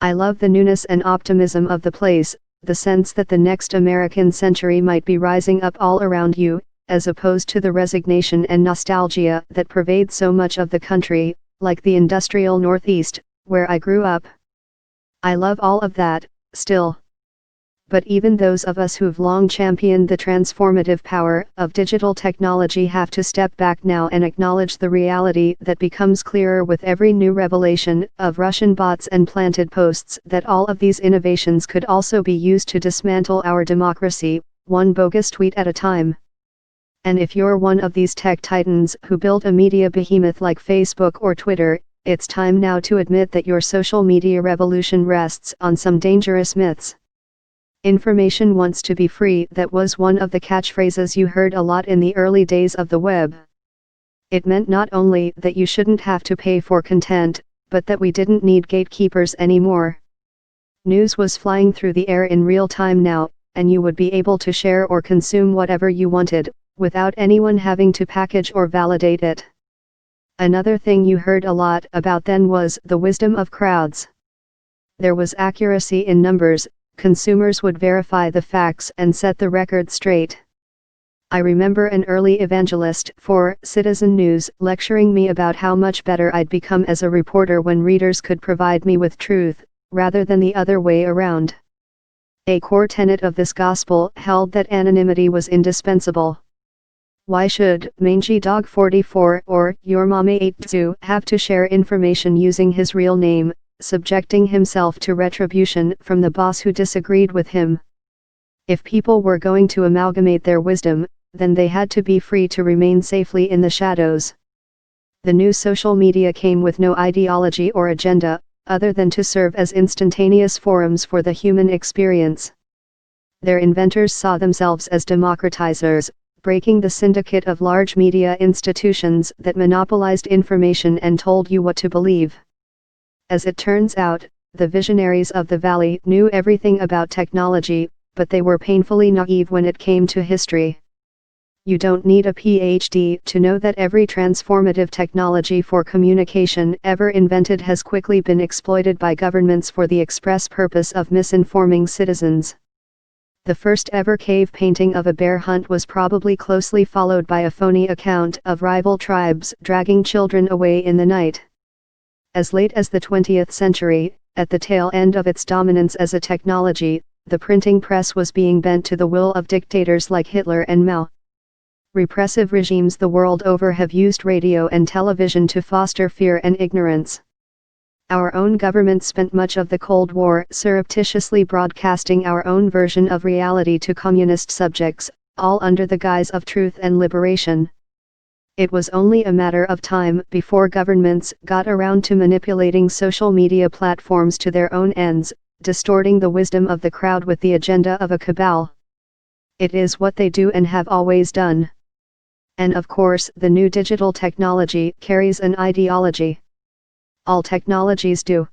I love the newness and optimism of the place, the sense that the next American century might be rising up all around you, as opposed to the resignation and nostalgia that pervade so much of the country, like the industrial Northeast, where I grew up. I love all of that, still. But even those of us who've long championed the transformative power of digital technology have to step back now and acknowledge the reality that becomes clearer with every new revelation of Russian bots and planted posts, that all of these innovations could also be used to dismantle our democracy, one bogus tweet at a time. And if you're one of these tech titans who built a media behemoth like Facebook or Twitter, it's time now to admit that your social media revolution rests on some dangerous myths. Information wants to be free. That was one of the catchphrases you heard a lot in the early days of the web. It meant not only that you shouldn't have to pay for content, but that we didn't need gatekeepers anymore. News was flying through the air in real time now, and you would be able to share or consume whatever you wanted, without anyone having to package or validate it. Another thing you heard a lot about then was the wisdom of crowds. There was accuracy in numbers. Consumers would verify the facts and set the record straight. I remember an early evangelist for Citizen News lecturing me about how much better I'd become as a reporter when readers could provide me with truth, rather than the other way around. A core tenet of this gospel held that anonymity was indispensable. Why should Mangy Dog 44 or Your Mommy 82 have to share information using his real name, subjecting himself to retribution from the boss who disagreed with him? If people were going to amalgamate their wisdom, then they had to be free to remain safely in the shadows. The new social media came with no ideology or agenda, other than to serve as instantaneous forums for the human experience. Their inventors saw themselves as democratizers, breaking the syndicate of large media institutions that monopolized information and told you what to believe. As it turns out, the visionaries of the Valley knew everything about technology, but they were painfully naive when it came to history. You don't need a PhD to know that every transformative technology for communication ever invented has quickly been exploited by governments for the express purpose of misinforming citizens. The first ever cave painting of a bear hunt was probably closely followed by a phony account of rival tribes dragging children away in the night. As late as the 20th century, at the tail end of its dominance as a technology, the printing press was being bent to the will of dictators like Hitler and Mao. Repressive regimes the world over have used radio and television to foster fear and ignorance. Our own government spent much of the Cold War surreptitiously broadcasting our own version of reality to communist subjects, all under the guise of truth and liberation. It was only a matter of time before governments got around to manipulating social media platforms to their own ends, distorting the wisdom of the crowd with the agenda of a cabal. It is what they do and have always done. And of course, the new digital technology carries an ideology. All technologies do.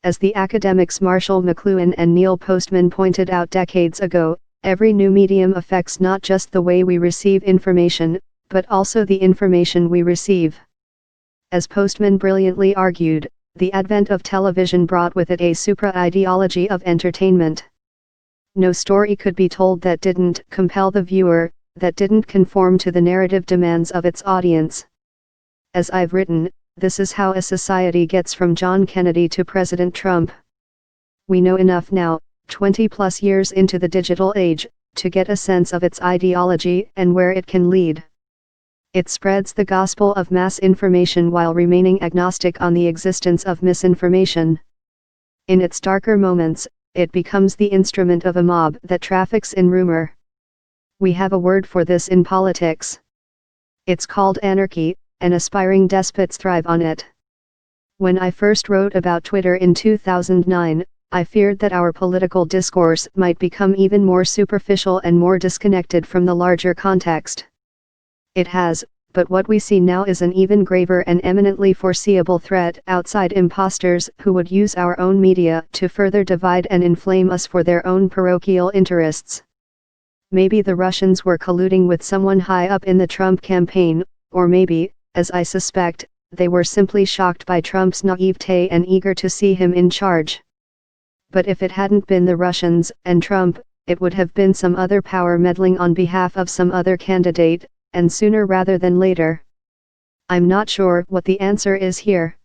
As the academics Marshall McLuhan and Neil Postman pointed out decades ago, every new medium affects not just the way we receive information, but also the information we receive. As Postman brilliantly argued, the advent of television brought with it a supra-ideology of entertainment. No story could be told that didn't compel the viewer, that didn't conform to the narrative demands of its audience. As I've written, this is how a society gets from John Kennedy to President Trump. We know enough now, 20+ years into the digital age, to get a sense of its ideology and where it can lead. It spreads the gospel of mass information while remaining agnostic on the existence of misinformation. In its darker moments, it becomes the instrument of a mob that traffics in rumor. We have a word for this in politics. It's called anarchy, and aspiring despots thrive on it. When I first wrote about Twitter in 2009, I feared that our political discourse might become even more superficial and more disconnected from the larger context. It has, but what we see now is an even graver and eminently foreseeable threat outside imposters who would use our own media to further divide and inflame us for their own parochial interests. Maybe the Russians were colluding with someone high up in the Trump campaign, or maybe, as I suspect, they were simply shocked by Trump's naivete and eager to see him in charge. But if it hadn't been the Russians and Trump, it would have been some other power meddling on behalf of some other candidate, and sooner rather than later. I'm not sure what the answer is here.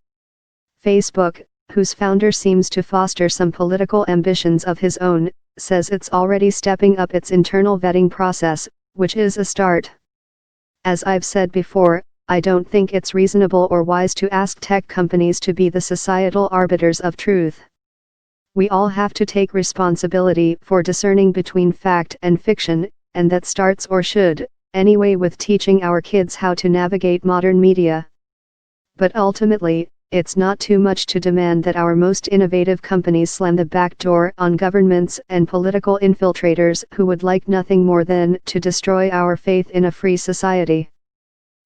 Facebook, whose founder seems to foster some political ambitions of his own, says it's already stepping up its internal vetting process, which is a start. As I've said before, I don't think it's reasonable or wise to ask tech companies to be the societal arbiters of truth. We all have to take responsibility for discerning between fact and fiction, and that starts, or should, anyway, with teaching our kids how to navigate modern media. But ultimately, it's not too much to demand that our most innovative companies slam the back door on governments and political infiltrators who would like nothing more than to destroy our faith in a free society.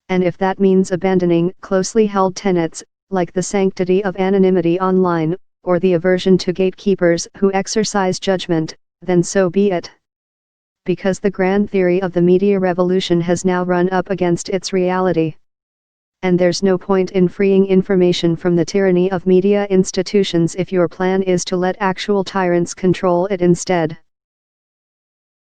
And if that means abandoning closely held tenets, like the sanctity of anonymity online, or the aversion to gatekeepers who exercise judgment, then so be it. Because the grand theory of the media revolution has now run up against its reality. And there's no point in freeing information from the tyranny of media institutions if your plan is to let actual tyrants control it instead.